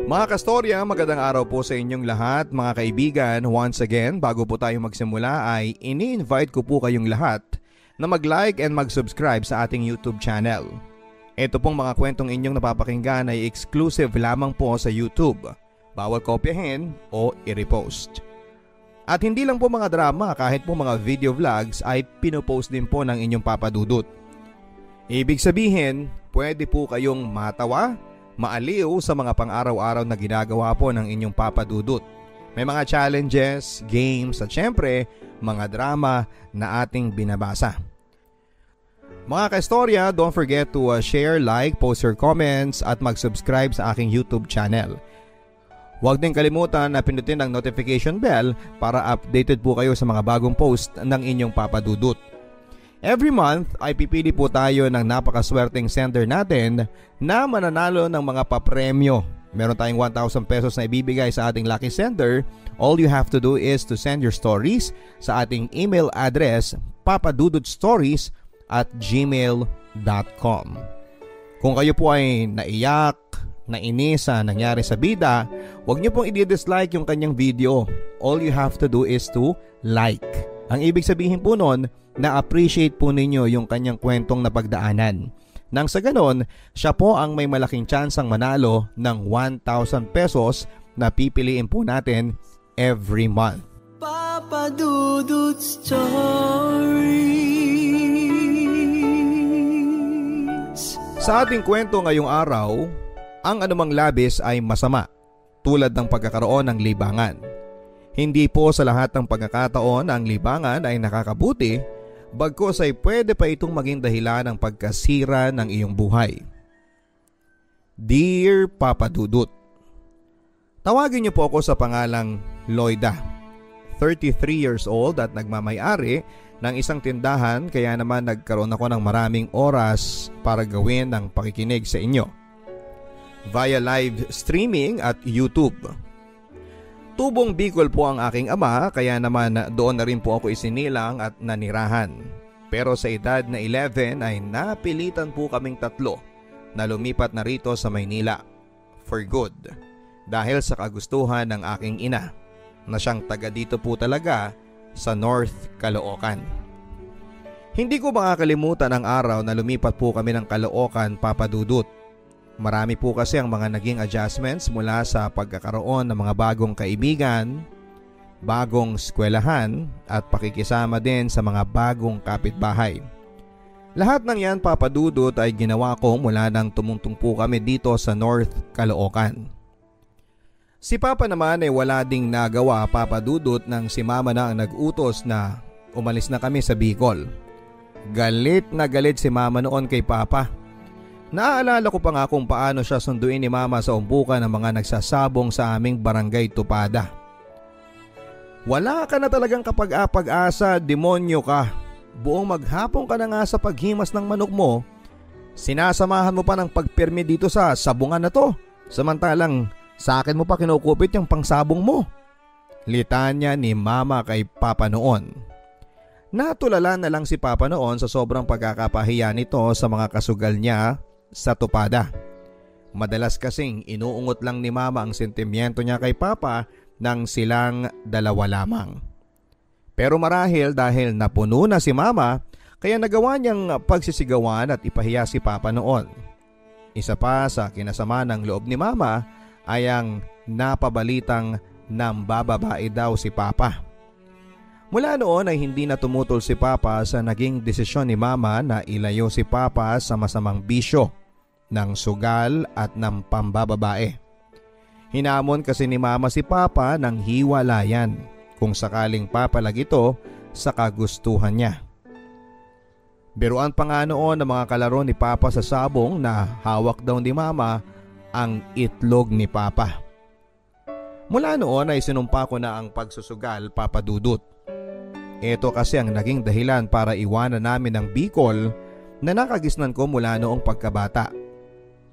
Mga kastorya, magandang araw po sa inyong lahat mga kaibigan. Once again, bago po tayo magsimula ay ini-invite ko po kayong lahat na mag-like and mag-subscribe sa ating YouTube channel. Ito pong mga kwentong inyong napapakinggan ay exclusive lamang po sa YouTube. Bawal kopyahin o i-repost. At hindi lang po mga drama, kahit po mga video vlogs ay pinopost din po ng inyong papadudot. Ibig sabihin, pwede po kayong matawa, maaliw sa mga pang-araw-araw na ginagawa po ng inyong papadudot. May mga challenges, games at syempre mga drama na ating binabasa. Mga kaistorya, don't forget to share, like, post your comments at mag-subscribe sa aking YouTube channel. Huwag din kalimutan na pindutin ang notification bell para updated po kayo sa mga bagong post ng inyong papadudot. Every month ay pipili po tayo ng napakaswerteng sender natin na mananalo ng mga papremyo. Meron tayong 1,000 pesos na ibibigay sa ating lucky sender. All you have to do is to send your stories sa ating email address papadudutstories@gmail.com. Kung kayo po ay naiyak, nainis sa nangyari sa bida, huwag niyo pong i-dislike yung kanyang video. All you have to do is to like. Ang ibig sabihin po nun, na-appreciate po ninyo yung kanyang kwentong napagdaanan. Nang sa ganon, siya po ang may malaking tsansang manalo ng 1,000 pesos na pipiliin po natin every month. Papadudut Stories. Sa ating kwento ngayong araw, ang anumang labis ay masama, tulad ng pagkakaroon ng libangan. Hindi po sa lahat ng pagkakataon ang libangan ay nakakabuti, bagkus ay pwede pa itong maging dahilan ng pagkasira ng iyong buhay. Dear Papa Dudut, tawagin niyo po ako sa pangalang Lloyda, 33 years old at nagmamay-ari ng isang tindahan, kaya naman nagkaroon ako ng maraming oras para gawin ang pakikinig sa inyo via live streaming at YouTube. Tubong Bicol po ang aking ama, kaya naman doon na rin po ako isinilang at nanirahan. Pero sa edad na 11 ay napilitan po kaming tatlo na lumipat na rito sa Maynila for good dahil sa kagustuhan ng aking ina na siyang taga dito po talaga sa North Caloocan. Hindi ko makakalimutan ang araw na lumipat po kami ng Caloocan, Papa Dudut. Marami po kasi ang mga naging adjustments mula sa pagkakaroon ng mga bagong kaibigan, bagong eskwelahan at pakikisama din sa mga bagong kapitbahay. Lahat ng yan, Papa Dudut, ay ginawa ko mula nang tumungtong po kami dito sa North Caloocan. Si Papa naman ay wala ding nagawa, Papa Dudut, nang si Mama na ang nag-utos na umalis na kami sa Bicol. Galit na galit si Mama noon kay Papa. Naaalala ko pa nga kung paano siya sunduin ni Mama sa umpukan ng mga nagsasabong sa aming barangay Tupada. Wala ka na talagang kapag-apag-asa, demonyo ka. Buong maghapon ka na nga sa paghimas ng manok mo, sinasamahan mo pa ng pagpirmi dito sa sabungan na to, samantalang sa akin mo pa kinukupit yung pangsabong mo. Litanya ni Mama kay Papa noon. Natulala na lang si Papa noon sa sobrang pagkakapahiya nito sa mga kasugal niya sa Tupada. Madalas kasing inuungot lang ni Mama ang sentimiento niya kay Papa nang silang dalawa lamang. Pero marahil dahil napuno na si Mama, kaya nagawa niyang pagsisigawan at ipahiya si Papa noon. Isa pa sa kinasama ng loob ni Mama ay ang napabalitang nambababae daw si Papa. Mula noon ay hindi na tumutol si Papa sa naging desisyon ni Mama na ilayo si Papa sa masamang bisyo ng sugal at ng pambababae. Hinamon kasi ni Mama si Papa ng hiwalayan kung sakaling papalag ito sa kagustuhan niya. Biruan pa nga noon ng mga kalaro ni Papa sa sabong na hawak daw ni Mama ang itlog ni Papa. Mula noon ay sinumpa ko na ang pagsusugal, Papa Dudut. Ito kasi ang naging dahilan para iwanan namin ang Bicol na nakagisnan ko mula noong pagkabata.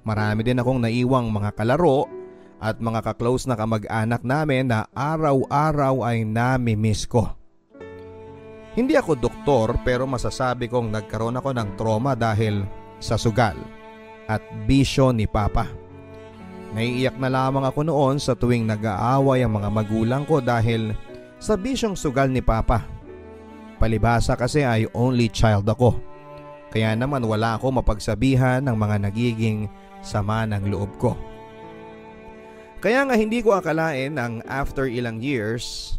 Marami din akong naiwang mga kalaro at mga kaklose na kamag-anak namin na araw-araw ay nami-miss ko. Hindi ako doktor pero masasabi kong nagkaroon ako ng trauma dahil sa sugal at bisyo ni Papa. Naiiyak na lamang ako noon sa tuwing nag-aaway ang mga magulang ko dahil sa bisyong sugal ni Papa. Palibhasa kasi ay only child ako. Kaya naman wala ako mapagsabihan ng mga nagiging sama ng loob ko. Kaya nga hindi ko akalain ang after ilang years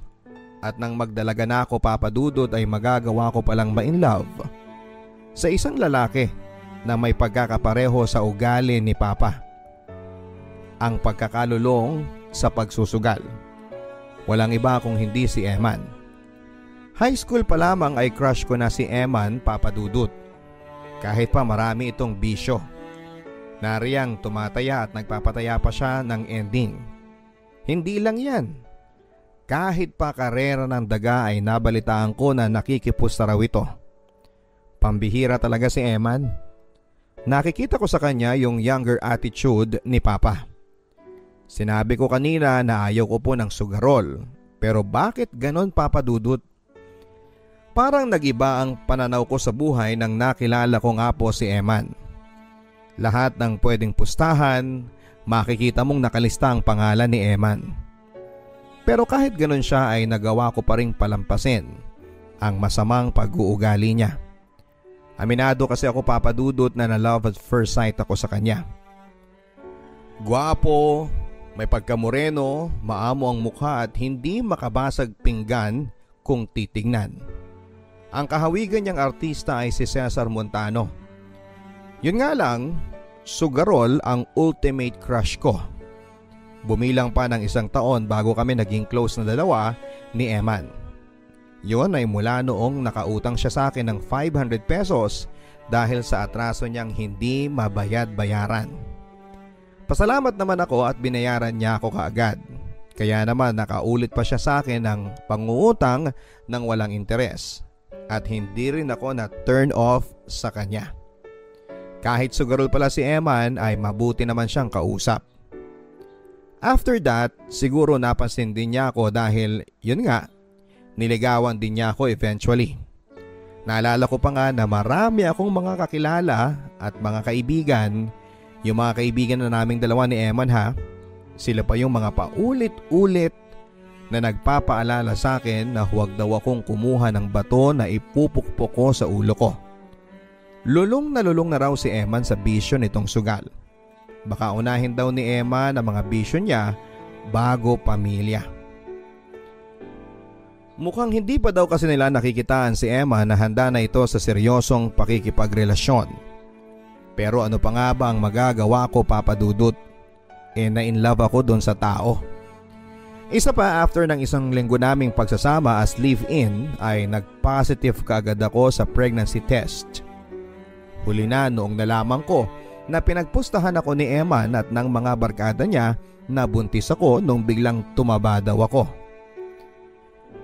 at nang magdalaga na ako, Papa Dudut, ay magagawa ko palang ma-in love sa isang lalaki na may pagkakapareho sa ugali ni Papa. Ang pagkakalulong sa pagsusugal. Walang iba kung hindi si Eman. High school pa lamang ay crush ko na si Eman, Papa Dudut. Kahit pa marami itong bisyo. Nariyang tumataya at nagpapataya pa siya ng ending. Hindi lang yan. Kahit pa karera ng daga ay nabalitaan ko na nakikipusta raw ito. Pambihira talaga si Eman. Nakikita ko sa kanya yung younger attitude ni Papa. Sinabi ko kanina na ayaw ko po ng sugarol. Pero bakit ganon, Papa Dudut? Parang nagiba ang pananaw ko sa buhay nang nakilala ko nga po si Eman. Lahat ng pwedeng pustahan, makikita mong nakalista ang pangalan ni Eman. Pero kahit ganon siya ay nagawa ko pa ring palampasin ang masamang pag-uugali niya. Aminado kasi ako, Papa Dudut, na na-love at first sight ako sa kanya. Gwapo, may pagkamoreno, maamo ang mukha at hindi makabasag pinggan kung titignan. Ang kahawigan niyang artista ay si Cesar Montano. Yun nga lang, sugarol ang ultimate crush ko. Bumilang pa ng 1 taon bago kami naging close na dalawa ni Eman. Yun ay mula noong nakautang siya sa akin ng 500 pesos dahil sa atraso niyang hindi mabayad-bayaran. Pasalamat naman ako at binayaran niya ako kaagad. Kaya naman nakaulit pa siya sa akin ng pangungutang ng walang interes. At hindi rin ako na turn off sa kanya. Kahit sugarol pala si Eman ay mabuti naman siyang kausap. After that, siguro napansin din niya ako dahil yun nga, niligawan din niya ako eventually. Naalala ko pa nga na marami akong mga kakilala at mga kaibigan. Yung mga kaibigan na naming dalawa ni Eman ha, sila pa yung mga paulit-ulit na nagpapaalala sa akin na huwag daw akong kumuha ng bato na ipupukpok ko sa ulo ko. Lulong na raw si Eman sa bisyo nitong sugal. Baka unahin daw ni Eman ang mga bisyo niya bago pamilya. Mukhang hindi pa daw kasi nila nakikitaan si Eman na handa na ito sa seryosong pakikipagrelasyon. Pero ano pa nga ba ang magagawa ko, Papa Dudut? Na-in love ako doon sa tao. Isa pa, after ng 1 linggo naming pagsasama as live-in ay nag-positive kaagad ako sa pregnancy test. Huli na noong nalaman ko na pinagpustahan ako ni Eman at ng mga barkada niya na buntis ako nung biglang tumaba daw ako.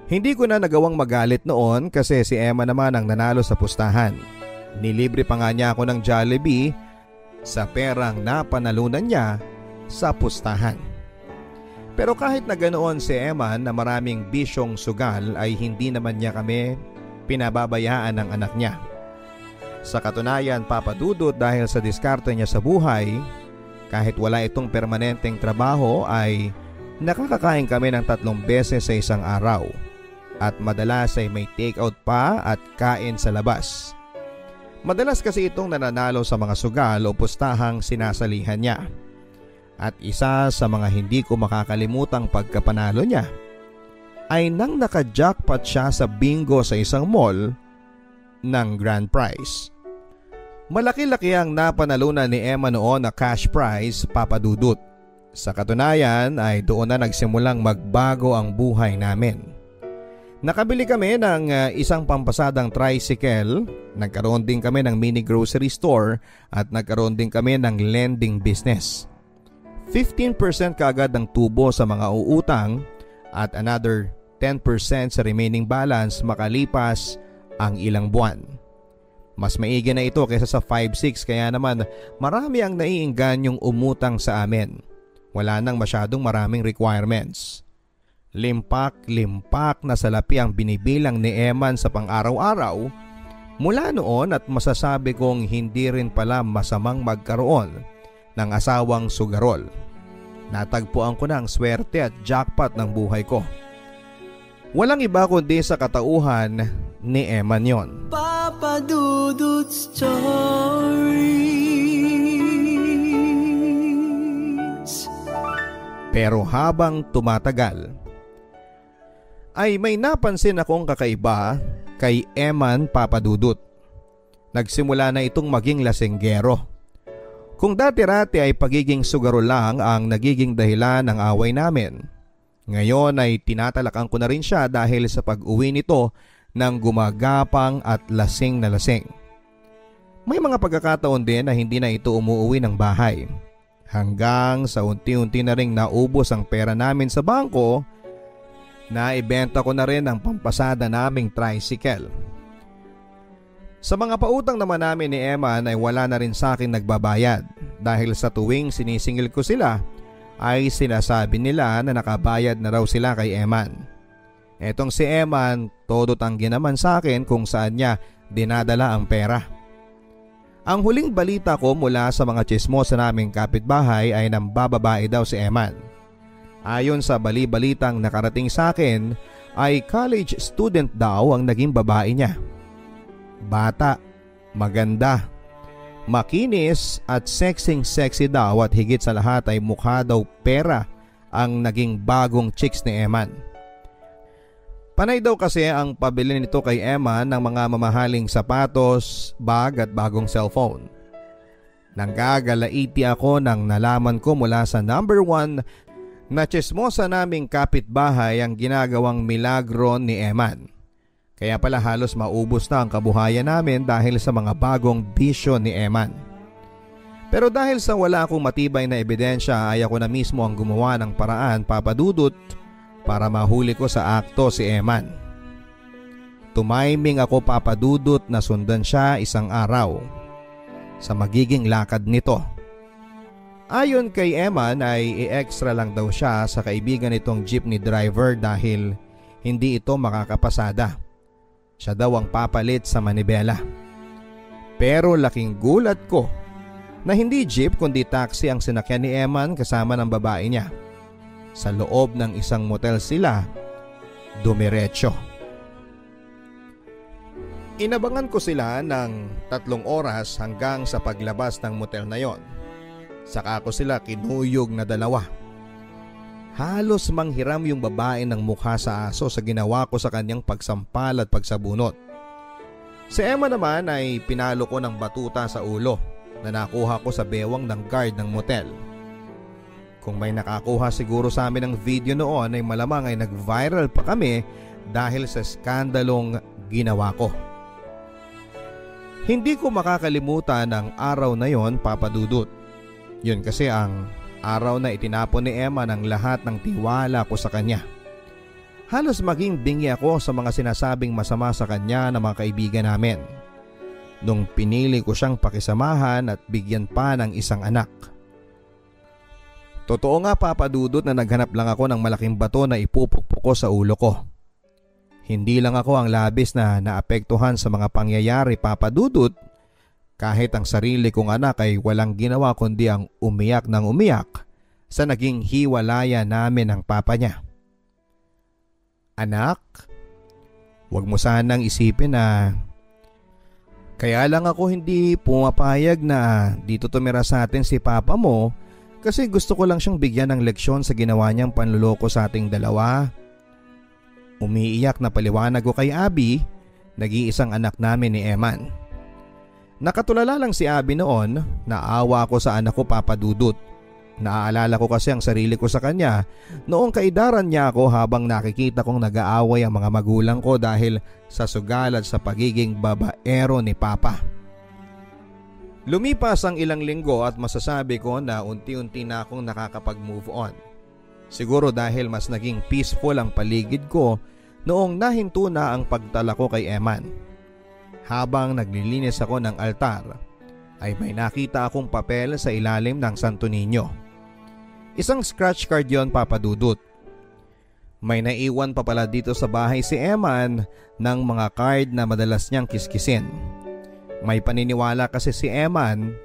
Hindi ko na nagawang magalit noon kasi si Eman naman ang nanalo sa pustahan. Nilibre pa nga niya ako ng Jollibee sa perang napanalunan niya sa pustahan. Pero kahit na ganoon si Eman na maraming bisyong sugal ay hindi naman niya kami pinababayaan ng anak niya. Sa katunayan, Papa Dudut, dahil sa diskarte niya sa buhay, kahit wala itong permanenteng trabaho ay nakakakain kami ng 3 beses sa isang araw. At madalas ay may take out pa at kain sa labas. Madalas kasi itong nananalo sa mga sugal o pustahang sinasalihan niya. At isa sa mga hindi ko makakalimutang pagkapanalo niya ay nang naka-jackpot siya sa bingo sa isang mall ng grand prize. Malaki-laki ang napanalunan ni Emma noon na cash prize, Papa Dudut. Sa katunayan ay doon na nagsimulang magbago ang buhay namin. Nakabili kami ng isang pampasadang tricycle, nagkaroon din kami ng mini grocery store at nagkaroon din kami ng lending business. 15% kaagad ang tubo sa mga uutang at another 10% sa remaining balance makalipas ang ilang buwan. Mas maigi na ito kaysa sa 5-6 kaya naman marami ang naiingganyong umutang sa amin. Wala nang masyadong maraming requirements. Limpak-limpak na salapi ang binibilang ni Eman sa pang-araw-araw mula noon at masasabi kong hindi rin pala masamang magkaroon ng asawang sugarol. Natagpuan ko na ang swerte at jackpot ng buhay ko. Walang iba kundi sa katauhan ni Eman yon. Papa Dudut Stories. Pero habang tumatagal, ay may napansin akong kakaiba kay Eman Papa Dudut. Nagsimula na itong maging lasenggero. Kung dati-rati ay pagiging sugaro lang ang nagiging dahilan ng away namin, ngayon ay tinatalakan ko na rin siya dahil sa pag-uwi nito ng gumagapang at lasing na lasing. May mga pagkakataon din na hindi na ito umuuwi ng bahay, hanggang sa unti-unti na ring naubos ang pera namin sa bangko. Naibenta ko na rin ang pampasada naming tricycle. Sa mga pautang naman namin ni Eman ay wala na rin sa akin nagbabayad dahil sa tuwing sinisingil ko sila ay sinasabi nila na nakabayad na raw sila kay Eman. Etong si Eman, todo tanggi naman sa akin kung saan niya dinadala ang pera. Ang huling balita ko mula sa mga tsismosa naming kapitbahay ay nambababae daw si Eman. Ayon sa bali-balitang nakarating sa akin ay college student daw ang naging babae niya. Bata, maganda, makinis at sexy daw at higit sa lahat ay mukha daw pera ang naging bagong chicks ni Eman. Panay daw kasi ang pabili nito kay Eman ng mga mamahaling sapatos, bag at bagong cellphone. Nanggagalaiti ako nang nalaman ko mula sa number 1 na tsismosa naming kapitbahay ang ginagawang milagro ni Eman. Kaya pala halos maubos na ang kabuhayan namin dahil sa mga bagong bisyo ni Eman. Pero dahil sa wala akong matibay na ebidensya ay ako na mismo ang gumawa ng paraan, Papa Dudut, para mahuli ko sa akto si Eman. Tumaiming ako, Papa Dudut, na sundan siya isang araw sa magiging lakad nito. Ayon kay Eman ay i-extra lang daw siya sa kaibigan nitong jeepney driver dahil hindi ito makakapasada. Siya daw ang papalit sa manibela. Pero laking gulat ko na hindi jeep kundi taxi ang sinakyan ni Eman kasama ng babae niya. Sa loob ng isang motel sila dumiretso. Inabangan ko sila ng 3 oras hanggang sa paglabas ng motel na yon. Saka ko sila kinuyog na dalawa. Halos manghiram yung babae ng mukha sa aso sa ginawa ko sa kanyang pagsampal at pagsabunot. Si Emma naman ay pinalo ko ng batuta sa ulo na nakuha ko sa bewang ng guard ng motel. Kung may nakakuha siguro sa amin ng video noon ay malamang ay nag-viral pa kami dahil sa skandalong ginawa ko. Hindi ko makakalimutan ang araw na yon, Papa Dudut. Yun kasi ang araw na itinapon ni Emma ng lahat ng tiwala ko sa kanya. Halos maging bingi ako sa mga sinasabing masama sa kanya ng mga kaibigan namin nung pinili ko siyang pakisamahan at bigyan pa ng isang anak. Totoo nga, Papa Dudut, na naghanap lang ako ng malaking bato na ipupukpok ko sa ulo ko. Hindi lang ako ang labis na naapektuhan sa mga pangyayari, Papa Dudut. Kahit ang sarili kong anak ay walang ginawa kundi ang umiyak ng umiyak sa naging hiwalaya namin ng papa niya. Anak, wag mo sanang isipin na kaya lang ako hindi pumapayag na dito tumira sa atin si papa mo kasi gusto ko lang siyang bigyan ng leksyon sa ginawa niyang panluloko sa ating dalawa. Umiiyak na paliwanag ko kay Abby, nag-iisang anak namin ni Eman. Nakatulala lang si Abby noon, naawa ako sa anak ko, Papa Dudut. Naaalala ko kasi ang sarili ko sa kanya noong kaidaran niya ako habang nakikita kong nag-aaway ang mga magulang ko dahil sa sugal at sa pagiging babaero ni Papa. Lumipas ang ilang linggo at masasabi ko na unti-unti na akong nakakapag-move on. Siguro dahil mas naging peaceful ang paligid ko noong nahinto na ang pagtala ko kay Eman. Habang naglilinis ako ng altar ay may nakita akong papel sa ilalim ng Santo Niño. Isang scratch card yon, Papa Dudut. May naiwan pa pala dito sa bahay si Eman ng mga card na madalas niyang kiskisin. May paniniwala kasi si Eman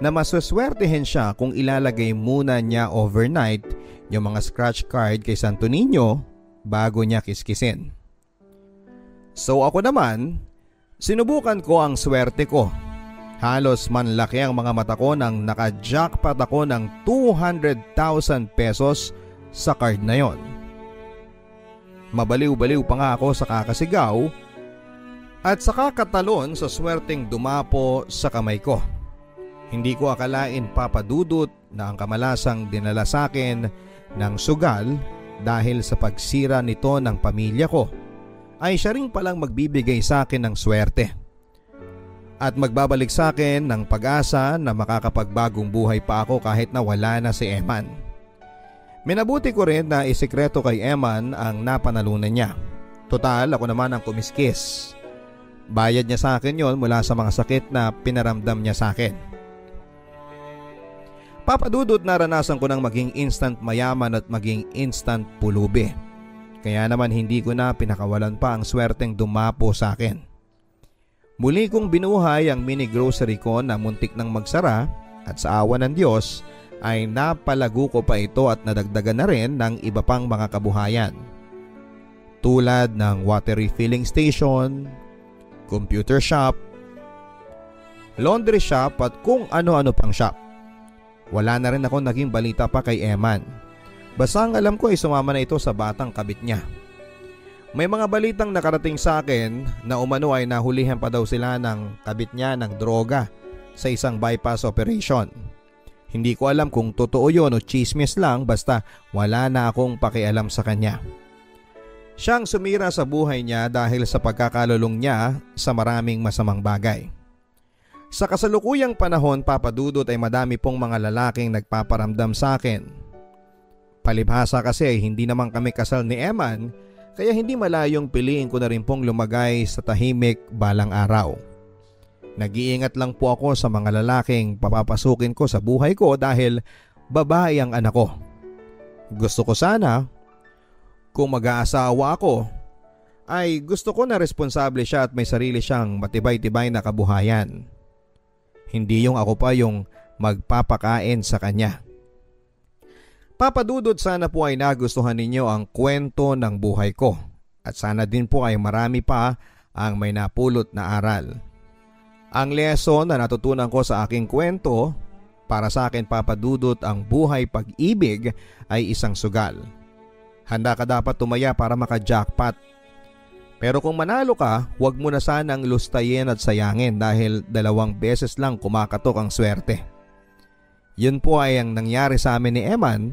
na masweswertehin siya kung ilalagay muna niya overnight yung mga scratch card kay Santo Niño bago niya kiskisin. So ako naman, sinubukan ko ang swerte ko. Halos manlaki ang mga mata ko nang naka-jackpot ako ng 200,000 pesos sa card na yon. Mabaliw-baliw pa nga ako sa kakasigaw at sa kakatalon sa swerteng dumapo sa kamay ko. Hindi ko akalain, Papa Dudut, na ang kamalasang dinala sa akin ng sugal dahil sa pagsira nito ng pamilya ko ay siya rin palang magbibigay sa akin ng swerte at magbabalik sa akin ng pag-asa na makakapagbagong buhay pa ako kahit na wala na si Eman. Minabuti ko rin na isikreto kay Eman ang napanalunan niya. Total, ako naman ang kumiskis. Bayad niya sa akin yon mula sa mga sakit na pinaramdam niya sa akin. Papa Dudut, naranasan ko ng maging instant mayaman at maging instant pulubi. Kaya naman hindi ko na pinakawalan pa ang swerteng dumapo sa akin. Muli kong binuhay ang mini grocery ko na muntik nang magsara at sa awa ng Diyos ay napalago ko pa ito at nadagdagan na rin ng iba pang mga kabuhayan. Tulad ng water refilling station, computer shop, laundry shop at kung ano-ano pang shop. Wala na rin ako naging balita pa kay Eman. Basta ang alam ko ay sumama na ito sa batang kabit niya. May mga balitang nakarating sa akin na umano ay nahulihan pa daw sila ng kabit niya ng droga sa isang bypass operation. Hindi ko alam kung totoo yun o chismis lang, basta wala na akong pakialam sa kanya. Siyang sumira sa buhay niya dahil sa pagkakalulong niya sa maraming masamang bagay. Sa kasalukuyang panahon, Papa Dudut, ay madami pong mga lalaking nagpaparamdam sa akin. Palibhasa kasi ay hindi naman kami kasal ni Eman, kaya hindi malayong piliin ko na rin pong lumagay sa tahimik balang araw. Nag-iingat lang po ako sa mga lalaking papapasukin ko sa buhay ko dahil babae ang anak ko. Gusto ko sana, kung mag-aasawa ako, ay gusto ko na responsable siya at may sarili siyang matibay-tibay na kabuhayan. Hindi yung ako pa yung magpapakain sa kanya. Papa Dudut, sana po ay nagustuhan ninyo ang kwento ng buhay ko at sana din po ay marami pa ang may napulot na aral. Ang lesson na natutunan ko sa aking kwento, para sa akin, Papa Dudut, ang buhay pag-ibig ay isang sugal. Handa ka dapat tumaya para maka-jackpot. Pero kung manalo ka, huwag mo na sanang lustayin at sayangin dahil 2 beses lang kumakatok ang swerte. Yun po ay ang nangyari sa amin ni Eman.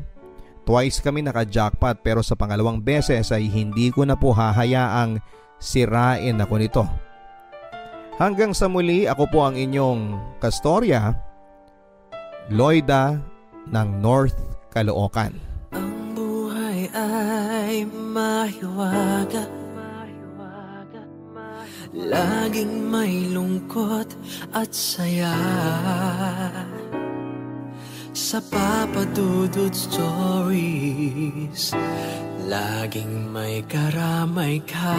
Twice kami naka-jackpot pero sa pangalawang beses ay hindi ko na po hahayaang sirain ako nito. Hanggang sa muli, ako po ang inyong kastorya, Loida ng North Caloocan. Ang buhay ay mahiwaga, laging may lungkot at saya. Sa Papa Dudut Stories, laging may karamay ka.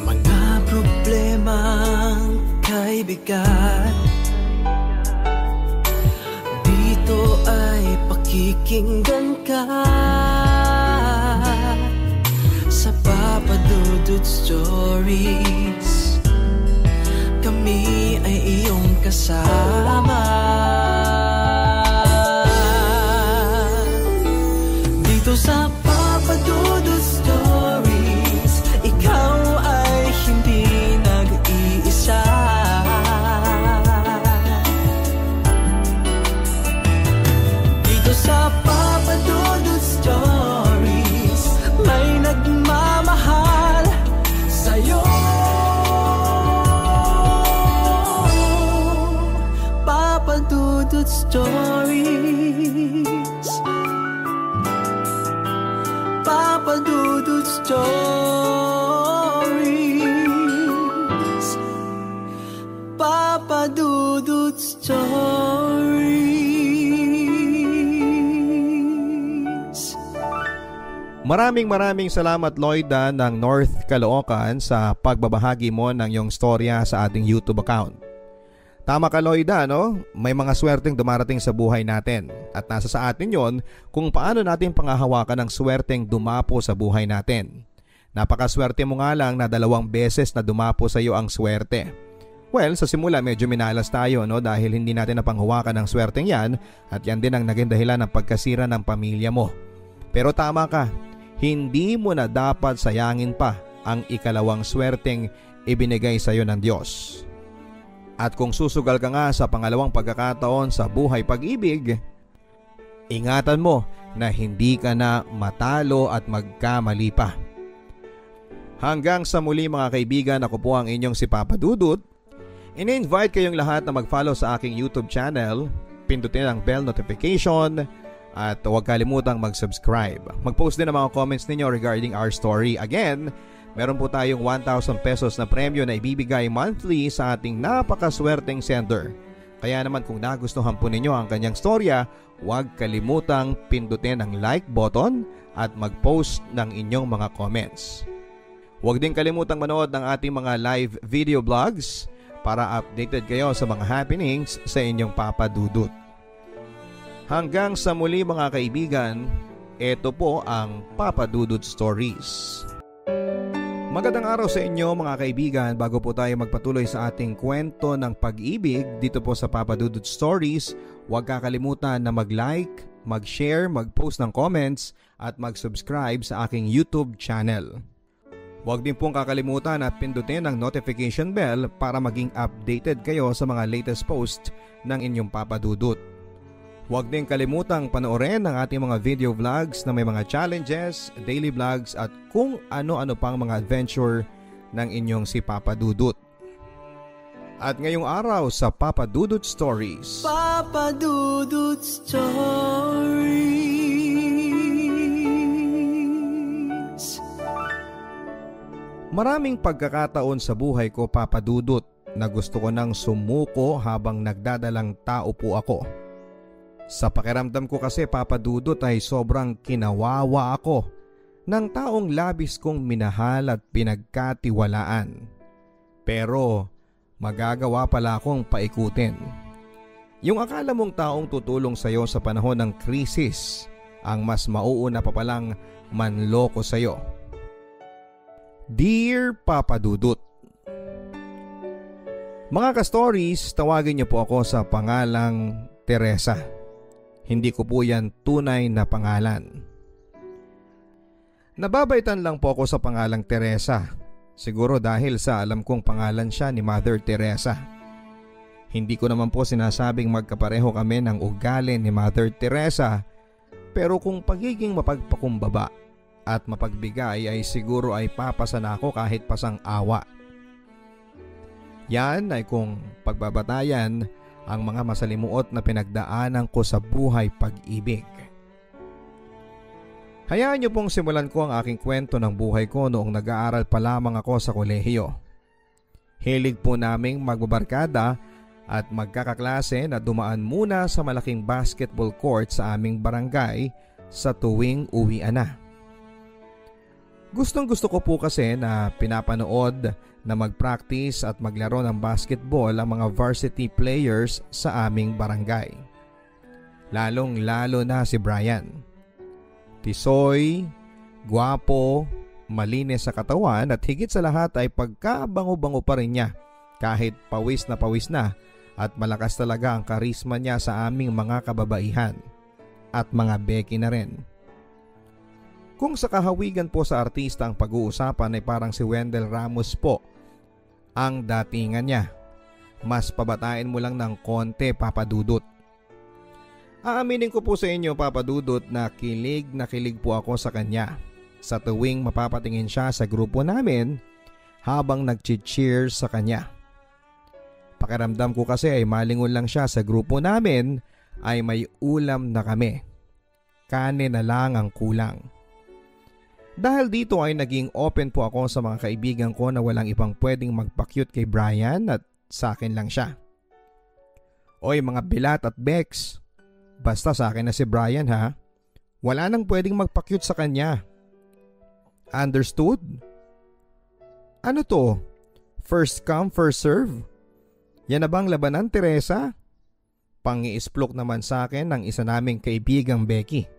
Mga problemang kaibigan, dito ay pakikinggan ka. Sa Papa Dudut Stories, kami ay iyong kasama. Dito sa Papa Dudut Stories, ikaw ay hindi nag-iisa. Dito sa Papa Dudut Stories, may nagmamahal sa'yo. Papa Dudut Stories, Papa Dudut Stories, Papa Dudut Stories. Maraming salamat Lloyda ng North Caloocan sa pagbabahagi mo ng iyong storya sa ating YouTube account. Tama ka Lloyda, no? May mga swerteng dumarating sa buhay natin at nasa sa atin yon kung paano natin pangahawakan ang swerteng dumapo sa buhay natin. Napakaswerte mo nga lang na 2 beses na dumapo sa iyo ang swerte. Well, sa simula medyo minalas tayo, no, dahil hindi natin napanghawakan ang swerteng yan at yan din ang naging dahilan ng pagkasira ng pamilya mo. Pero tama ka, hindi mo na dapat sayangin pa ang ikalawang swerteng ibinigay sa iyo ng Diyos. At kung susugal ka nga sa pangalawang pagkakataon sa buhay pag-ibig, ingatan mo na hindi ka na matalo at magkamali pa. Hanggang sa muli mga kaibigan, ako po ang inyong si Papa Dudut. Ini-invite kayong lahat na mag-follow sa aking YouTube channel, pindutin ang bell notification at huwag kalimutang mag-subscribe. Mag-post din ang mga comments ninyo regarding our story. Again, meron po tayong 1,000 pesos na premyo na ibibigay monthly sa ating napakaswerteng sender. Kaya naman kung nagustuhan po ninyo ang kanyang storya, huwag kalimutang pindutin ang like button at mag-post ng inyong mga comments. Huwag din kalimutang manood ng ating mga live video vlogs para updated kayo sa mga happenings sa inyong Papa Dudut. Hanggang sa muli mga kaibigan, ito po ang Papa Dudut Stories. Magandang araw sa inyo mga kaibigan. Bago po tayo magpatuloy sa ating kwento ng pag-ibig dito po sa Papa Dudut Stories, huwag kakalimutan na mag-like, mag-share, mag-post ng comments at mag-subscribe sa aking YouTube channel. Huwag din pong kakalimutan at pindutin ang notification bell para maging updated kayo sa mga latest post ng inyong Papa Dudut. Huwag din kalimutang panoorin ang ating mga video vlogs na may mga challenges, daily vlogs at kung ano-ano pang mga adventure ng inyong si Papa Dudut. At ngayong araw sa Papa Dudut Stories, Papa Dudut Stories. maraming pagkakataon sa buhay ko Papa Dudut na gusto ko nang sumuko habang nagdadalang tao po ako. Sa pakiramdam ko kasi Papa Dudut ay sobrang kinawawa ako ng taong labis kong minahal at pinagkatiwalaan. Pero magagawa pala akong paikutin. Yung akala mong taong tutulong sa iyo sa panahon ng krisis ang mas mauuna pa palang manloko sa iyo. Dear Papa Dudut, mga ka-stories, tawagin niyo po ako sa pangalang Teresa. Hindi ko po yan tunay na pangalan. Nababaitan lang po ako sa pangalang Teresa. Siguro dahil sa alam kong pangalan siya ni Mother Teresa. Hindi ko naman po sinasabing magkapareho kami ng ugali ni Mother Teresa, pero kung pagiging mapagpakumbaba at mapagbigay ay siguro ay papasan ako kahit pasang awa. Yan ay kung pagbabatayan ang mga masalimuot na pinagdaanan ko sa buhay pag-ibig. Hayaan niyo pong simulan ko ang aking kwento ng buhay ko noong nag-aaral pa lamang ako sa kolehiyo. Hilig po naming magbabarkada at magkakaklase na dumaan muna sa malaking basketball court sa aming barangay sa tuwing uwian na. Gustong gusto ko po kasi na pinapanood na mag-practice at maglaro ng basketball ang mga varsity players sa aming barangay. Lalong lalo na si Brian. Tisoy, gwapo, malinis sa katawan at higit sa lahat ay pagkabango-bango pa rin niya kahit pawis na at malakas talaga ang karisma niya sa aming mga kababaihan at mga beki na rin. Kung sa kahawigan po sa artista ang pag-uusapan ay parang si Wendell Ramos po ang datingan niya. Mas pabatain mo lang ng konti Papa Dudut. Aaminin ko po sa inyo Papa Dudut na kilig po ako sa kanya sa tuwing mapapatingin siya sa grupo namin habang nag-cheers sa kanya. Pakiramdam ko kasi ay malingon lang siya sa grupo namin ay may ulam na kami. Kanin na lang ang kulang. Dahil dito ay naging open po ako sa mga kaibigan ko na walang ibang pwedeng magpa-cute kay Brian at sa akin lang siya. Oy mga Bilat at Bex, basta sa akin na si Brian ha. Wala nang pwedeng magpa-cute sa kanya. Understood? Ano to? First come, first serve? Yan na bang labanan, Teresa? Pang-iisplok naman sa akin ng isa naming kaibigang Becky.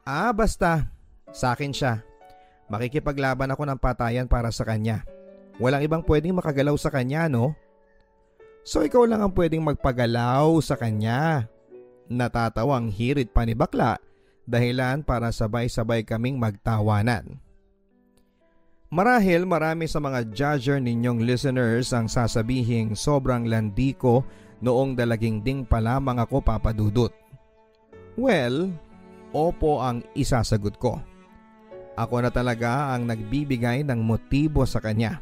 Basta. Sa akin siya. Makikipaglaban ako ng patayan para sa kanya. Walang ibang pwedeng makagalaw sa kanya, no? So ikaw lang ang pwedeng magpagalaw sa kanya. Natatawang hirit pa ni bakla, dahilan para sabay-sabay kaming magtawanan. Marahil marami sa mga judger ninyong listeners ang sasabihing sobrang landi ko noong dalagingding pa lamang ako, Papa Dudut. Well, opo ang isasagot ko. Ako na talaga ang nagbibigay ng motibo sa kanya.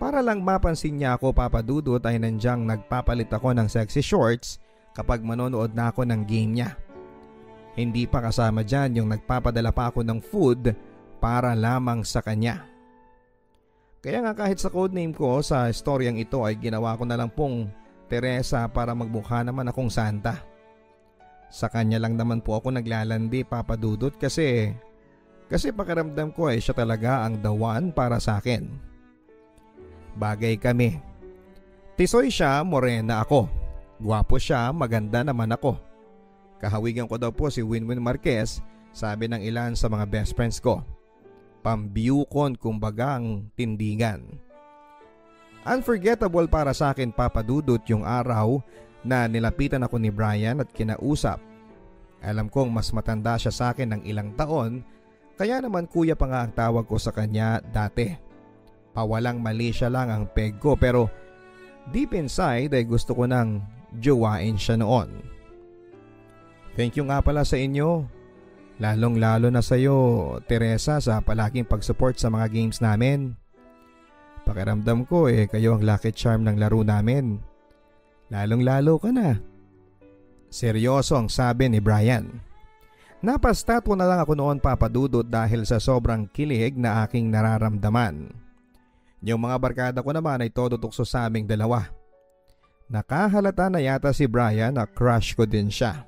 Para lang mapansin niya ako, Papa Dudut, ay nandyang nagpapalit ako ng sexy shorts kapag manonood na ako ng game niya. Hindi pa kasama dyan yung nagpapadala pa ako ng food para lamang sa kanya. Kaya nga kahit sa codename ko sa storyang ito ay ginawa ko na lang pong Teresa para magmukha naman akong Santa. Sa kanya lang naman po ako naglalandi, Papa Dudut, kasi pakiramdam ko ay siya talaga ang the one para sa akin. Bagay kami. Tisoy siya, morena ako. Gwapo siya, maganda naman ako. Kahawigan ko daw po si Winwin Marquez, sabi ng ilan sa mga best friends ko. Pambiyukon kumbaga ang tindigan. Unforgettable para sa akin, Papa Dudut, yung araw na nilapitan ako ni Brian at kinausap. Alam kong mas matanda siya sa akin ng ilang taon, kaya naman kuya pa nga ang tawag ko sa kanya dati. Pawalang mali siya lang ang peg ko, pero deep inside ay gusto ko nang jowain siya noon. Thank you nga pala sa inyo. Lalong lalo na sa iyo, Teresa, sa palaging pag-support sa mga games namin. Pakiramdam ko kayo ang lucky charm ng laro namin. Lalong lalo ka na. Seryoso ang sabi ni Brian. Napastatwa na lang ako noon, Papa Dudut, dahil sa sobrang kilig na aking nararamdaman. Yung mga barkada ko naman ay todo tukso sa aming dalawa. Nakahalata na yata si Brian na crush ko din siya.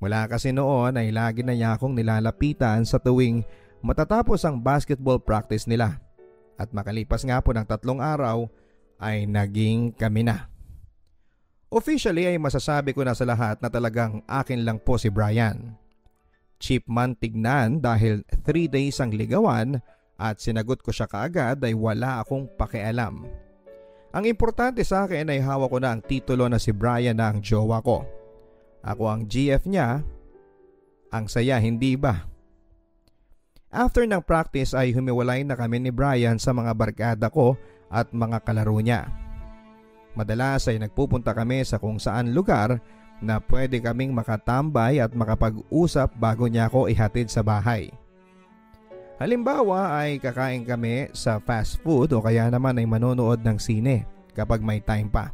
Mula kasi noon ay lagi na niya akong nilalapitan sa tuwing matatapos ang basketball practice nila. At makalipas nga po ng 3 araw ay naging kami na. Officially ay masasabi ko na sa lahat na talagang akin lang po si Brian. Cheap man tignan dahil 3 days ang ligawan at sinagot ko siya kaagad ay wala akong pakialam. Ang importante sa akin ay hawak ko na ang titulo na si Brian na ang jowa ko. Ako ang GF niya. Ang saya, hindi ba? After ng practice ay humiwalay na kami ni Brian sa mga barkada ko at mga kalaro niya. Madalas ay nagpupunta kami sa kung saan lugar na pwede kaming makatambay at makapag-usap bago niya ako ihatid sa bahay. Halimbawa ay kakain kami sa fast food o kaya naman ay manonood ng sine kapag may time pa.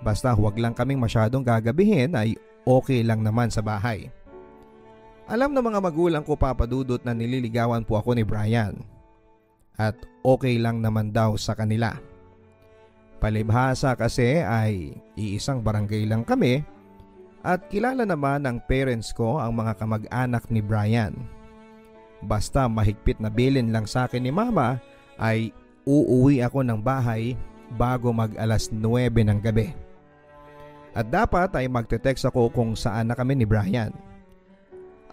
Basta huwag lang kaming masyadong gagabihin ay okay lang naman sa bahay. Alam ng mga magulang ko, Papa Dudut, na nililigawan po ako ni Brian. At okay lang naman daw sa kanila. Palibhasa kasi ay iisang barangay lang kami at kilala naman ng parents ko ang mga kamag-anak ni Brian. Basta mahigpit na bilin lang sa akin ni Mama ay uuwi ako ng bahay bago mag-alas 9 ng gabi. At dapat ay magte-text ako kung saan na kami ni Brian.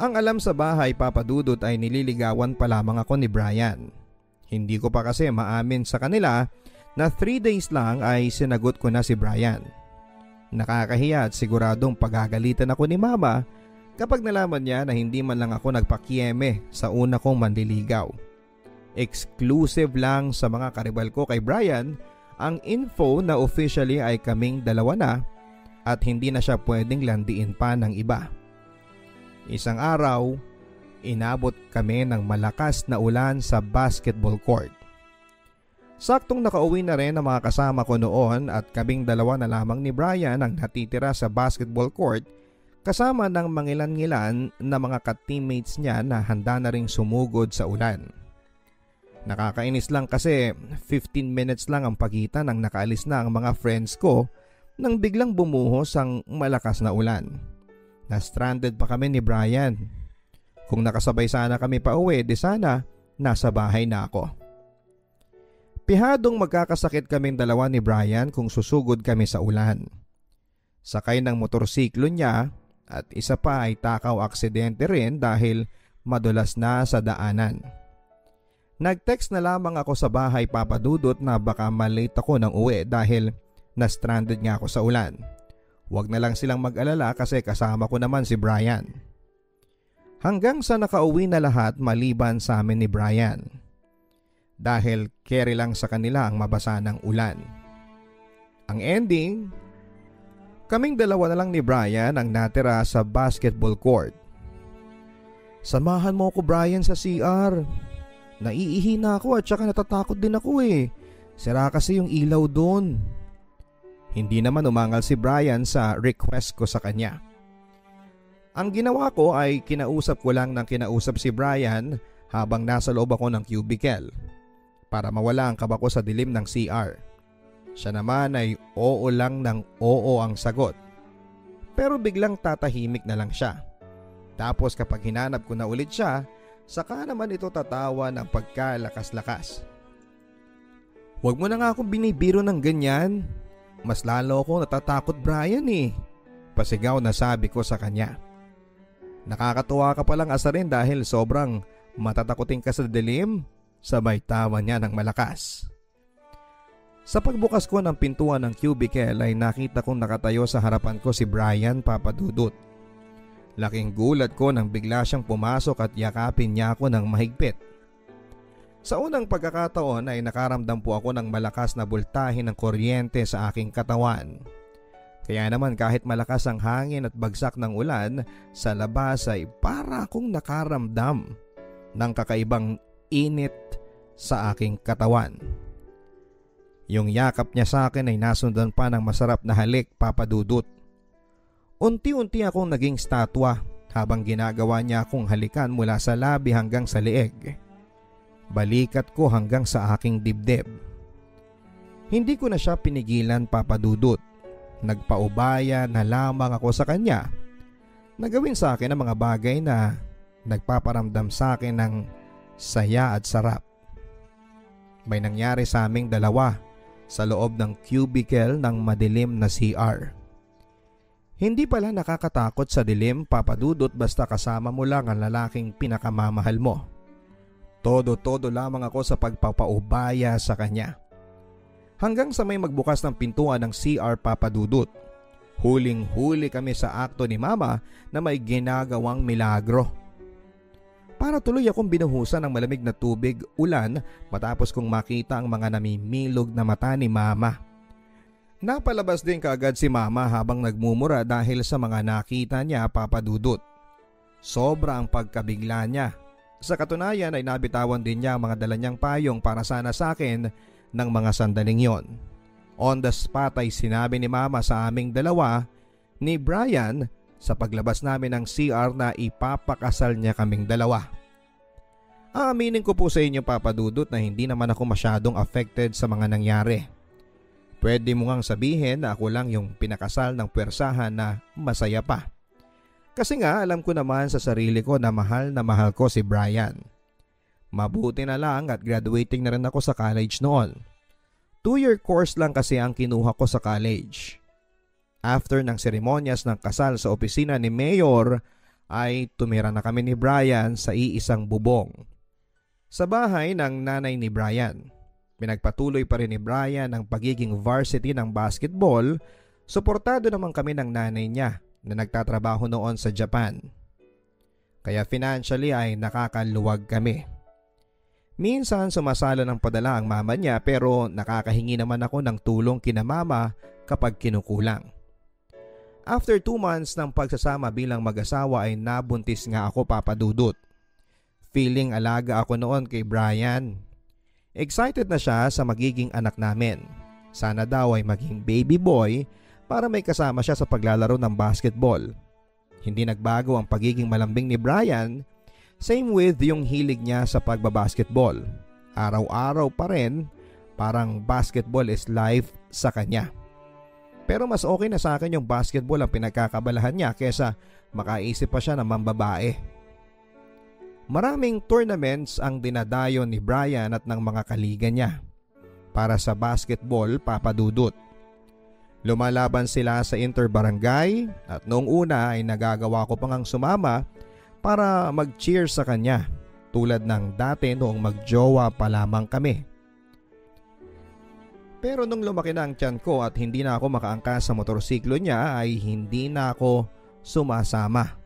Ang alam sa bahay, Papa Dudut, ay nililigawan pa lamang ako ni Brian. Hindi ko pa kasi maamin sa kanila na 3 days lang ay sinagot ko na si Brian. Nakakahiya at siguradong pagagalitan ako ni Mama kapag nalaman niya na hindi man lang ako nagpakieme sa una kong manliligaw. Exclusive lang sa mga karibal ko kay Brian ang info na officially ay kaming dalawa na at hindi na siya pwedeng landiin pa ng iba. Isang araw, inabot kami ng malakas na ulan sa basketball court. Saktong nakauwi na rin ang mga kasama ko noon at kaming dalawa na lamang ni Brian ang natitira sa basketball court kasama ng mangilan-ngilan na mga ka-teammates niya na handa na ring sumugod sa ulan. Nakakainis lang kasi 15 minutes lang ang pagitan nang nakaalis na ang mga friends ko nang biglang bumuhos ang malakas na ulan. Na-stranded pa kami ni Brian. Kung nakasabay sana kami pa uwi, di sana nasa bahay na ako. Pihadong magkakasakit kaming dalawa ni Brian kung susugod kami sa ulan. Sakay ng motorsiklo niya at isa pa ay takaw aksidente rin dahil madulas na sa daanan. Nag-text na lamang ako sa bahay, Papa Dudut, na baka malate ako ng uwi dahil na-stranded nga ako sa ulan. Huwag na lang silang mag-alala kasi kasama ko naman si Brian. Hanggang sa nakauwi na lahat maliban sa amin ni Brian. Dahil carry lang sa kanila ang mabasa ng ulan. Ang ending, kaming dalawa na lang ni Brian ang natira sa basketball court. Samahan mo ko, Brian, sa CR. Naiihi na ako at saka natatakot din ako eh. Sira kasi yung ilaw doon. Hindi naman umangal si Brian sa request ko sa kanya. Ang ginawa ko ay kinausap ko lang ng kinausap si Brian habang nasa loob ako ng cubicle para mawala ang kaba ko sa dilim ng CR. Siya naman ay oo lang ng oo ang sagot. Pero biglang tatahimik na lang siya. Tapos kapag hinanap ko na ulit siya, saka naman ito tatawa ng pagkalakas-lakas. Huwag mo na nga akong binibiro ng ganyan. Mas lalo ako natatakot, Brian eh. Pasigaw na sabi ko sa kanya. Nakakatuwa ka palang asarin dahil sobrang matatakotin ka sa dilim. Sabay tawa niya ng malakas. Sa pagbukas ko ng pintuan ng cubicle ay nakita kong nakatayo sa harapan ko si Brian, Papa Dudut. Laking gulat ko nang bigla siyang pumasok at yakapin niya ako ng mahigpit. Sa unang pagkakataon ay nakaramdam po ako ng malakas na bultahe ng kuryente sa aking katawan. Kaya naman kahit malakas ang hangin at bagsak ng ulan, sa labas ay para akong nakaramdam ng kakaibang init sa aking katawan. Yung yakap niya sa akin ay nasundan pa ng masarap na halik, Papa Dudut. Unti-unti akong naging statwa habang ginagawa niya akong halikan mula sa labi hanggang sa leeg. Balikat ko hanggang sa aking dibdib. Hindi ko na siya pinigilan, Papa Dudut. Nagpaubaya na lamang ako sa kanya na gawin sa akin ang mga bagay na nagpaparamdam sa akin ng saya at sarap. May nangyari sa aming dalawa sa loob ng cubicle ng madilim na CR. Hindi pala nakakatakot sa dilim, Papa Dudut, basta kasama mo lang ang lalaking pinakamamahal mo. Todo-todo lamang ako sa pagpapaubaya sa kanya. Hanggang sa may magbukas ng pintuan ng CR, Papa Dudut. Huling-huli kami sa akto ni Mama na may ginagawang milagro. Para tuloy akong binuhusan ng malamig na tubig, ulan, matapos kong makita ang mga namimilog na mata ni Mama. Napalabas din kaagad si Mama habang nagmumura dahil sa mga nakita niya, Papa Dudut. Sobra ang pagkabigla niya. Sa katunayan ay nabitawan din niya ang mga dala niyang payong para sana sa akin ng mga sandaling yon. On the spot ay sinabi ni Mama sa aming dalawa ni Brian sa paglabas namin ng CR na ipapakasal niya kaming dalawa. Aaminin ko po sa inyo, Papa Dudut, na hindi naman ako masyadong affected sa mga nangyari. Pwede mo ngang sabihin na ako lang yung pinakasal ng puwersahan na masaya pa. Kasi nga alam ko naman sa sarili ko na mahal ko si Brian. Mabuti na lang at graduating na rin ako sa college noon. 2-year course lang kasi ang kinuha ko sa college. After ng seremonyas ng kasal sa opisina ni Mayor ay tumira na kami ni Brian sa iisang bubong. Sa bahay ng nanay ni Brian. Pinagpatuloy pa rin ni Brian ang pagiging varsity ng basketball. Suportado naman kami ng nanay niya na nagtatrabaho noon sa Japan. Kaya financially ay nakakaluwag kami. Minsan sumasala ng padala ang mama niya pero nakakahingi naman ako ng tulong kina Mama kapag kinukulang. After 2 months ng pagsasama bilang mag-asawa ay nabuntis nga ako, Papa Dudut. Feeling alaga ako noon kay Brian. Excited na siya sa magiging anak namin. Sana daw ay maging baby boy para may kasama siya sa paglalaro ng basketball. Hindi nagbago ang pagiging malambing ni Brian, same with yung hilig niya sa pagbabasketball. Araw-araw pa rin, parang basketball is life sa kanya. Pero mas okay na sa akin yung basketball ang pinagkakabalahan niya kesa makaisip pa siya ng mambabae. Maraming tournaments ang dinadayo ni Brian at ng mga kaliga niya para sa basketball, Papa Dudut. Lumalaban sila sa interbarangay at noong una ay nagagawa ko pang sumama para mag-cheer sa kanya tulad ng dati noong magjowa pa lamang kami. Pero nung lumaki na ang tiyan ko at hindi na ako makaangkas sa motorsiklo niya ay hindi na ako sumasama.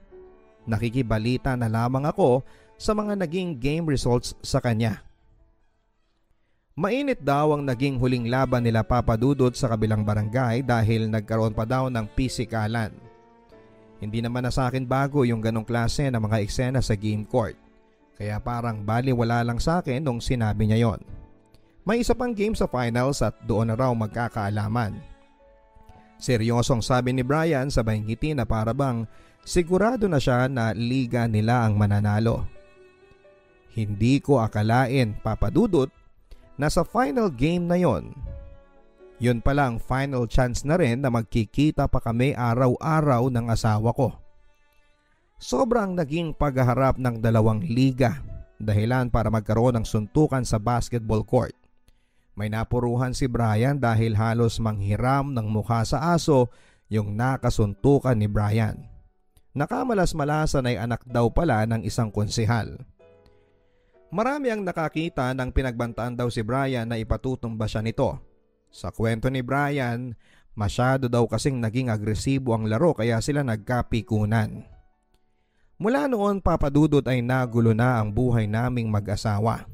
Nakikibalita na lamang ako sa mga naging game results sa kanya. Mainit daw ang naging huling laban nila Papa Dudut sa kabilang barangay dahil nagkaroon pa daw ng pisikalan. Hindi naman na sa akin bago yung ganong klase ng mga eksena sa game court. Kaya parang baliwala lang sa akin nung sinabi niya yon. May isa pang game sa finals at doon na raw magkakaalaman. Seryosong sabi ni Brian sabay ngiti na para bang sigurado na siya na liga nila ang mananalo. Hindi ko akalain, Papa Dudut, na sa final game na yon, yun pala ang final chance na rin na magkikita pa kami araw-araw ng asawa ko. Sobrang naging paghaharap ng dalawang liga, dahilan para magkaroon ng suntukan sa basketball court. May napuruhan si Brian dahil halos manghiram ng mukha sa aso yung nakasuntukan ni Brian. Nakamalas-malasan ay anak daw pala ng isang konsehal. Marami ang nakakita ng pinagbantaan daw si Brian na ipatutumba siya nito. Sa kwento ni Brian, masyado daw kasing naging agresibo ang laro kaya sila nagkapikunan. Mula noon, Papa Dudut, ay nagulo na ang buhay naming mag-asawa.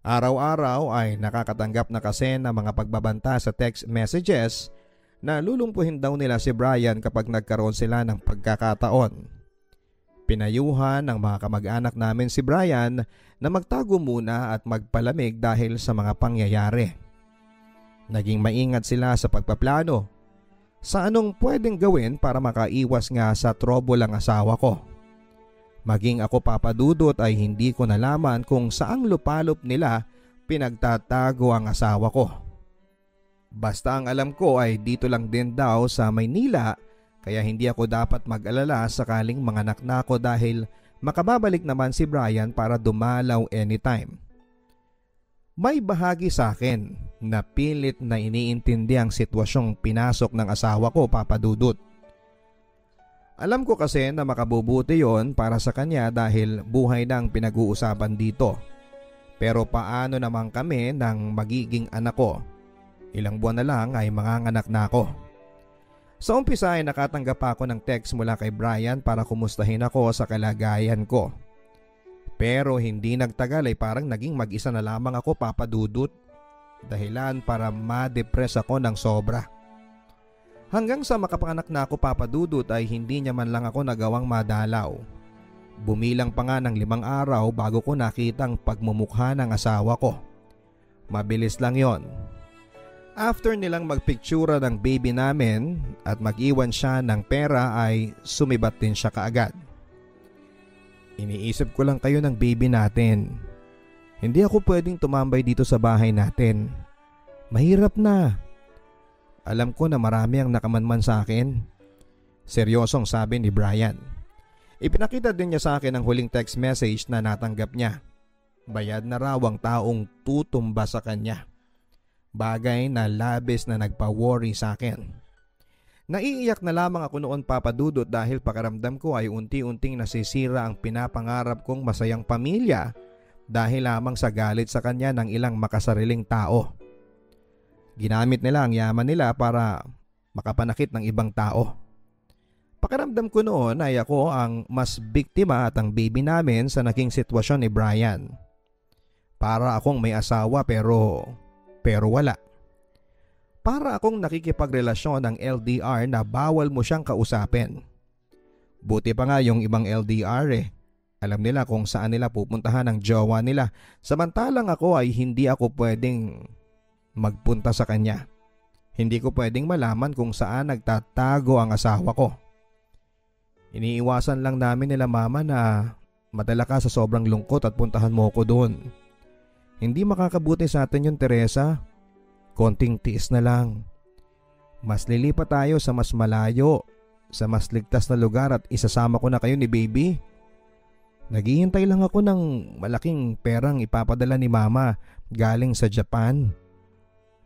Araw-araw ay nakakatanggap na kasi ng mga pagbabanta sa text messages na lulumpuhin daw nila si Brian kapag nagkaroon sila ng pagkakataon. Pinayuhan ng mga kamag-anak namin si Brian na magtago muna at magpalamig dahil sa mga pangyayari. Naging maingat sila sa pagpaplano sa anong pwedeng gawin para makaiwas nga sa trouble ang asawa ko. Maging ako, Papa Dudut, ay hindi ko nalaman kung saang lupalop nila pinagtatago ang asawa ko. Basta ang alam ko ay dito lang din daw sa Maynila. Kaya hindi ako dapat mag-alala sakaling manganak na ako dahil makababalik naman si Brian para dumalaw anytime. May bahagi sa akin na pilit na iniintindi ang sitwasyong pinasok ng asawa ko, Papa Dudut. Alam ko kasi na makabubuti yon para sa kanya dahil buhay na ang pinag-uusapan dito. Pero paano naman kami ng magiging anak ko? Ilang buwan na lang ay manganganak na ako. Sa umpisa ay nakatanggap ako ng text mula kay Brian para kumustahin ako sa kalagayan ko. Pero hindi nagtagal ay parang naging mag-isa na lamang ako, Papa Dudut. Dahilan para ma-depress ako ng sobra. Hanggang sa makapanganak na ako, Papa Dudut, ay hindi niya man lang ako nagawang madalaw. Bumilang pa nga ng 5 araw bago ko nakitang pagmumukha ng asawa ko. Mabilis lang yon. After nilang magpictura ng baby namin at mag-iwan siya ng pera ay sumibat din siya kaagad. Iniisip ko lang kayo ng baby natin. Hindi ako pwedeng tumambay dito sa bahay natin. Mahirap na. Alam ko na marami ang nakamanman sa akin. Seryosong sabi ni Brian. Ipinakita din niya sa akin ang huling text message na natanggap niya. Bayad na raw ang taong tutumba sa kanya. Bagay na labis na nagpa-worry sa akin. Naiiyak na lamang ako noon, Papa Dudut, dahil pakiramdam ko ay unti-unting nasisira ang pinapangarap kong masayang pamilya dahil lamang sa galit sa kanya ng ilang makasariling tao. Ginamit nila ang yaman nila para makapanakit ng ibang tao. Pakiramdam ko noon ay ako ang mas biktima at ang baby namin sa naging sitwasyon ni Brian. Para akong may asawa pero wala. Para akong nakikipagrelasyon ng LDR na bawal mo siyang kausapin. Buti pa nga yung ibang LDR Alam nila kung saan nila pupuntahan ang jowa nila. Samantalang ako ay hindi ako pwedeng magpunta sa kanya. Hindi ko pwedeng malaman kung saan nagtatago ang asawa ko. Iniiwasan lang namin nila mama na madala ka sa sobrang lungkot at puntahan mo ko doon. Hindi makakabuti sa atin yun, Teresa. Konting tiis na lang. Mas lilipat tayo sa mas malayo, sa mas ligtas na lugar at isasama ko na kayo ni baby. Naghihintay lang ako ng malaking perang ipapadala ni Mama galing sa Japan.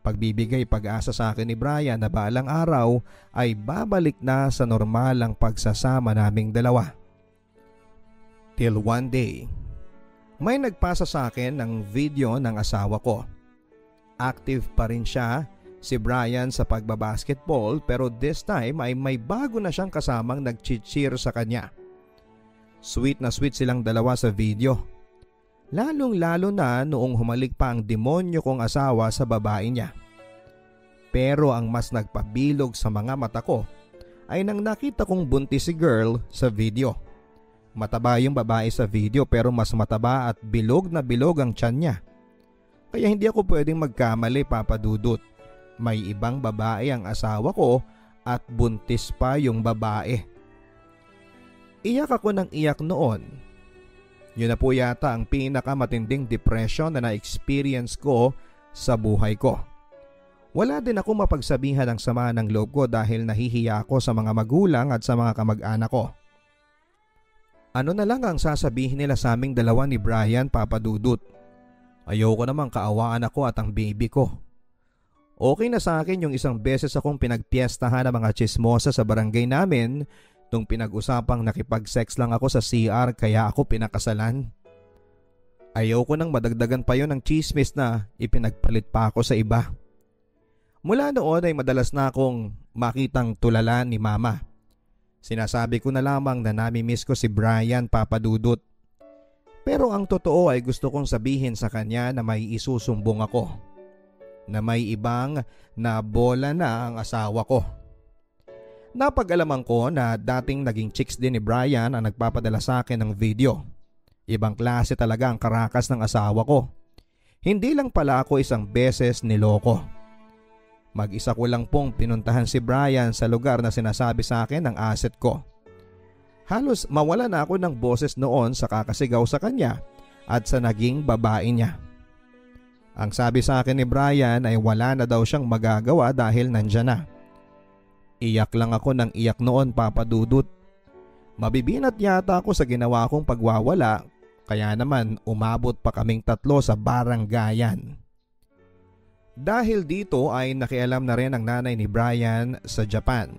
Pagbibigay pag-asa sa akin ni Brian na balang araw ay babalik na sa normal ang pagsasama naming dalawa. Till one day, may nagpasa sa akin ng video ng asawa ko. Active pa rin siya, si Brian, sa pagbabasketball, pero this time ay may bago na siyang kasamang nag-cheer sa kanya. Sweet na sweet silang dalawa sa video. Lalong-lalo na noong humalik pa ang demonyo kong asawa sa babae niya. Pero ang mas nagpabilog sa mga mata ko ay nang nakita kong buntis si girl sa video. Mataba yung babae sa video pero mas mataba at bilog na bilog ang tiyan niya. Kaya hindi ako pwedeng magkamali, Papa Dudut. May ibang babae ang asawa ko at buntis pa yung babae. Iyak ako ng iyak noon. Yun na po yata ang pinakamatinding depression na na-experience ko sa buhay ko. Wala din ako mapagsabihan ng sama ng loob ko dahil nahihiya ako sa mga magulang at sa mga kamag-anak ko. Ano na lang ang sasabihin nila sa aming dalawa ni Brian, Papa Dudut? Ayoko namang kaawaan ako at ang baby ko. Okay na sa akin yung isang beses akong pinagpiestahan ng mga chismosa sa barangay namin nung pinag-usapang nakipag-sex lang ako sa CR kaya ako pinakasalan. Ayoko nang madagdagan pa yon ng chismis na ipinagpalit pa ako sa iba. Mula noon ay madalas na akong makitang tulala ni Mama. Sinasabi ko na lamang na nami-miss ko si Brian, Papa Dudut. Pero ang totoo ay gusto kong sabihin sa kanya na may isusumbong ako. Na may ibang na bola na ang asawa ko. Napag-alaman ko na dating naging chicks din ni Brian ang nagpapadala sa akin ng video. Ibang klase talaga ang karakas ng asawa ko. Hindi lang pala ako isang beses niloko. Mag-isa ko lang pong pinuntahan si Brian sa lugar na sinasabi sa akin ng asset ko. Halos mawala na ako ng boses noon sa kakasigaw sa kanya at sa naging babae niya. Ang sabi sa akin ni Brian ay wala na daw siyang magagawa dahil nandyan na. Iyak lang ako ng iyak noon, Papa Dudut. Mabibinat yata ako sa ginawa kong pagwawala kaya naman umabot pa kaming 3 sa baranggayan. Dahil dito ay nakialam na rin ang nanay ni Brian sa Japan.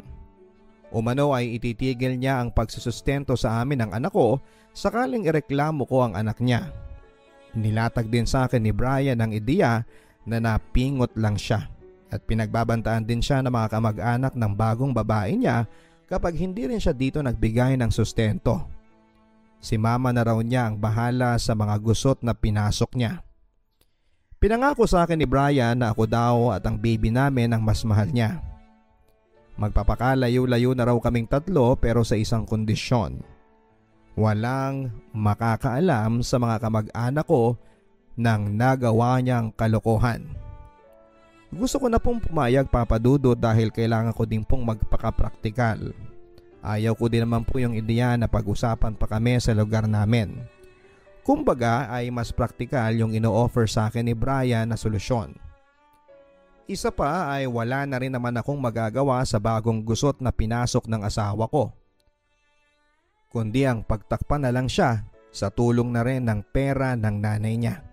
Umano ay ititigil niya ang pagsusustento sa amin ng anak ko sakaling ireklamo ko ang anak niya. Nilatag din sa akin ni Brian ang ideya na napingot lang siya at pinagbabantaan din siya ng mga kamag-anak ng bagong babae niya kapag hindi rin siya dito nagbigay ng sustento. Si Mama na raw niya ang bahala sa mga gusot na pinasok niya. Pinangako sa akin ni Brian na ako daw at ang baby namin ang mas mahal niya. Magpapakalayo-layo na raw kaming 3 pero sa isang kondisyon. Walang makakaalam sa mga kamag-anak ko nang nagawa niyang kalokohan. Gusto ko na pong pumayag, Papa Dudut, dahil kailangan ko din pong magpakapraktikal. Ayaw ko din naman po yung ideya na pag-usapan pa kami sa lugar namin. Kumbaga ay mas praktikal yung ino-offer sa akin ni Brian na solusyon. Isa pa ay wala na rin naman akong magagawa sa bagong gusot na pinasok ng asawa ko. Kundi ang pagtakpan na lang siya sa tulong na rin ng pera ng nanay niya.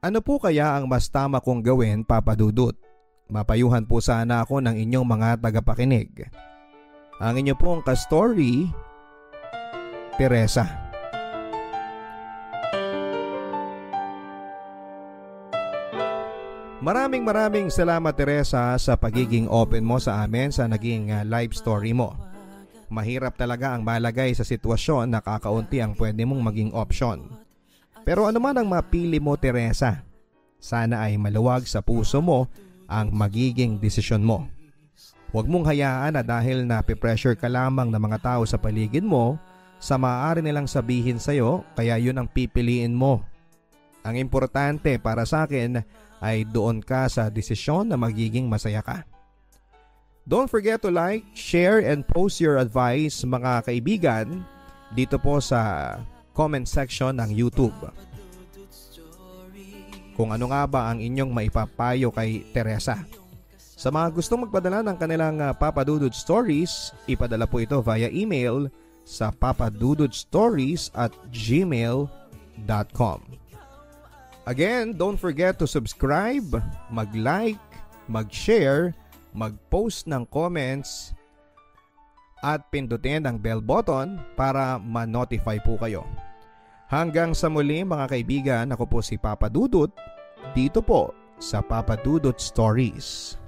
Ano po kaya ang mas tama kong gawin, Papa Dudut? Mapayuhan po sana ako ng inyong mga tagapakinig. Ang inyo pong ka-story, Teresa. Maraming salamat, Teresa, sa pagiging open mo sa amin sa naging live story mo. Mahirap talaga ang malagay sa sitwasyon na kakaunti ang pwede mong maging option. Pero ano man ang mapili mo, Teresa, sana ay maluwag sa puso mo ang magiging desisyon mo. Huwag mong hayaan na dahil napipressure ka lamang ng mga tao sa paligid mo, sa maaari nilang sabihin sa'yo kaya yun ang pipiliin mo. Ang importante para sa akin ay doon ka sa desisyon na magiging masaya ka. Don't forget to like, share, and post your advice, mga kaibigan, dito po sa comment section ng YouTube. Kung ano nga ba ang inyong maipapayo kay Teresa. Sa mga gustong magpadala ng kanilang Papa Dudut stories, ipadala po ito via email sa papadudutstories@gmail.com. Again, don't forget to subscribe, mag-like, mag-share, mag-post ng comments, at pindutin ang bell button para ma-notify po kayo. Hanggang sa muli mga kaibigan, ako po si Papa Dudut, dito po sa Papa Dudut Stories.